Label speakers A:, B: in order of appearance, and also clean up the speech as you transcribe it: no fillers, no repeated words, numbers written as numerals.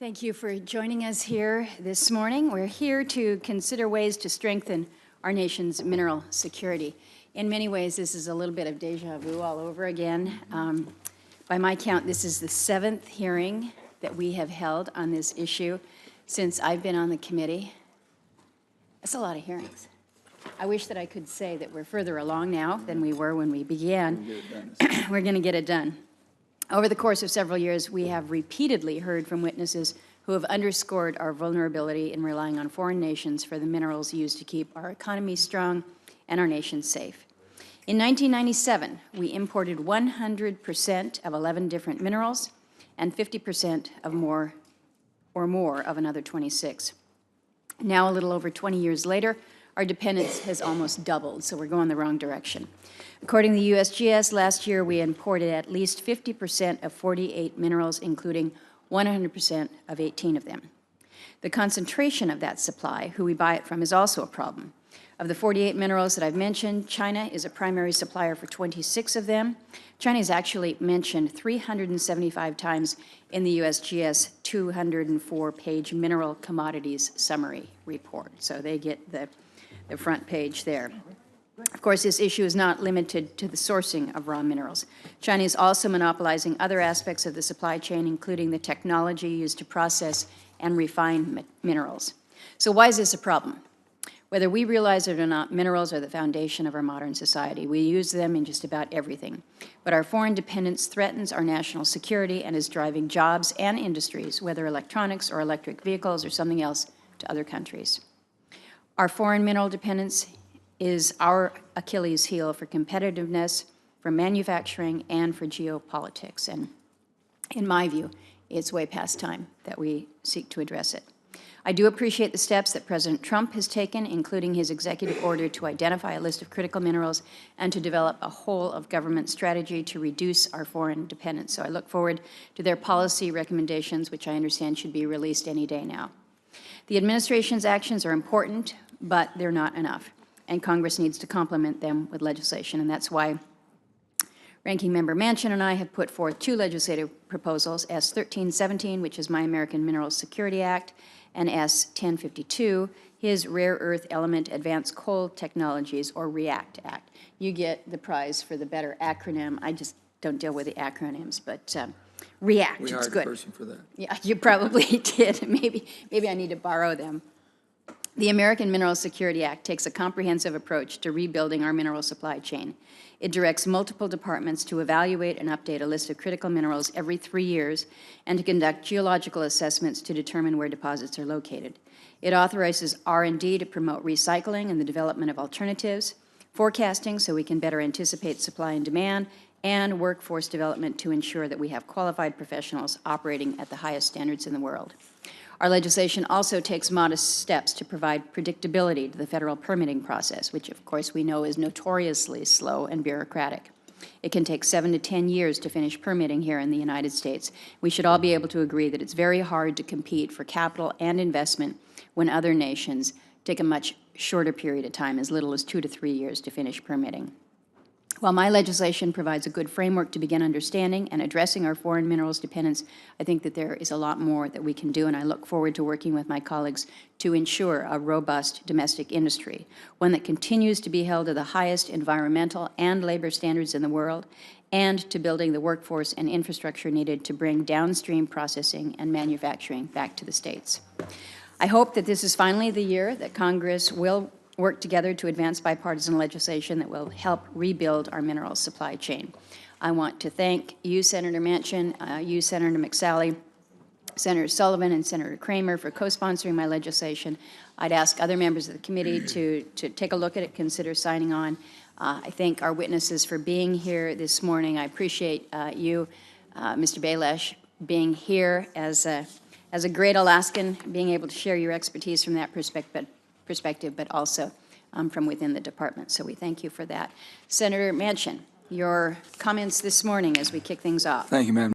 A: Thank you for joining us here this morning. We're here to consider ways to strengthen our nation's mineral security. In many ways, this is a little bit of deja vu all over again. By my count, this is the 7th hearing that we have held on this issue since I've been on the committee. That's a lot of hearings. I wish that I could say that we're further along now than we were when we began. We're going to get it done. Over the course of several years, we have repeatedly heard from witnesses who have underscored our vulnerability in relying on foreign nations for the minerals used to keep our economy strong and our nation safe. In 1997, we imported 100% of 11 different minerals and 50% of more of another 26. Now, a little over 20 years later, our dependence has almost doubled, so we're going the wrong direction. According to the USGS, last year we imported at least 50% of 48 minerals, including 100% of 18 of them. The concentration of that supply, who we buy it from, is also a problem. Of the 48 minerals that I've mentioned, China is a primary supplier for 26 of them. China is actually mentioned 375 times in the USGS 204-page Mineral Commodities Summary Report. So they get the front page there. Of course, this issue is not limited to the sourcing of raw minerals. China is also monopolizing other aspects of the supply chain, including the technology used to process and refine minerals. So why is this a problem? Whether we realize it or not, minerals are the foundation of our modern society. We use them in just about everything. But our foreign dependence threatens our national security and is driving jobs and industries, whether electronics or electric vehicles or something else, to other countries. Our foreign mineral dependence is our Achilles heel for competitiveness, for manufacturing, and for geopolitics. And in my view, it's way past time that we seek to address it. I do appreciate the steps that President Trump has taken, including his executive order to identify a list of critical minerals and to develop a whole-of-government strategy to reduce our foreign dependence. So I look forward to their policy recommendations, which I understand should be released any day now. The administration's actions are important, but they're not enough, and Congress needs to complement them with legislation, and that's why Ranking Member Manchin and I have put forth 2 legislative proposals, S. 1317, which is my American Minerals Security Act, and S. 1052, his Rare Earth Element Advanced Coal Technologies, or REACT Act. You get the prize for the better acronym. I just don't deal with the acronyms, but REACT, it's good. We hired a person for that. Yeah, you probably did. Maybe I need to borrow them. The American Mineral Security Act takes a comprehensive approach to rebuilding our mineral supply chain. It directs multiple departments to evaluate and update a list of critical minerals every 3 years and to conduct geological assessments to determine where deposits are located. It authorizes R&D to promote recycling and the development of alternatives, forecasting so we can better anticipate supply and demand, and workforce development to ensure that we have qualified professionals operating at the highest standards in the world. Our legislation also takes modest steps to provide predictability to the federal permitting process, which of course we know is notoriously slow and bureaucratic. It can take 7 to 10 years to finish permitting here in the United States. We should all be able to agree that it's very hard to compete for capital and investment when other nations take a much shorter period of time, as little as 2 to 3 years to finish permitting. While my legislation provides a good framework to begin understanding and addressing our foreign minerals dependence, I think that there is a lot more that we can do, and I look forward to working with my colleagues to ensure a robust domestic industry, one that continues to be held to the highest environmental and labor standards in the world, and to building the workforce and infrastructure needed to bring downstream processing and manufacturing back to the states. I hope that this is finally the year that Congress will work together to advance bipartisan legislation that will help rebuild our mineral supply chain. I want to thank you, Senator Manchin, you, Senator McSally, Senator Sullivan, and Senator Kramer for co-sponsoring my legislation. I'd ask other members of the committee to take a look at it, consider signing on. I thank our witnesses for being here this morning. I appreciate you, Mr. Bailesh, being here as a great Alaskan, being able to share your expertise from that perspective, but also from within the department. So we thank you for that. Senator Manchin, your comments this morning as we kick things off.
B: Thank you, Madam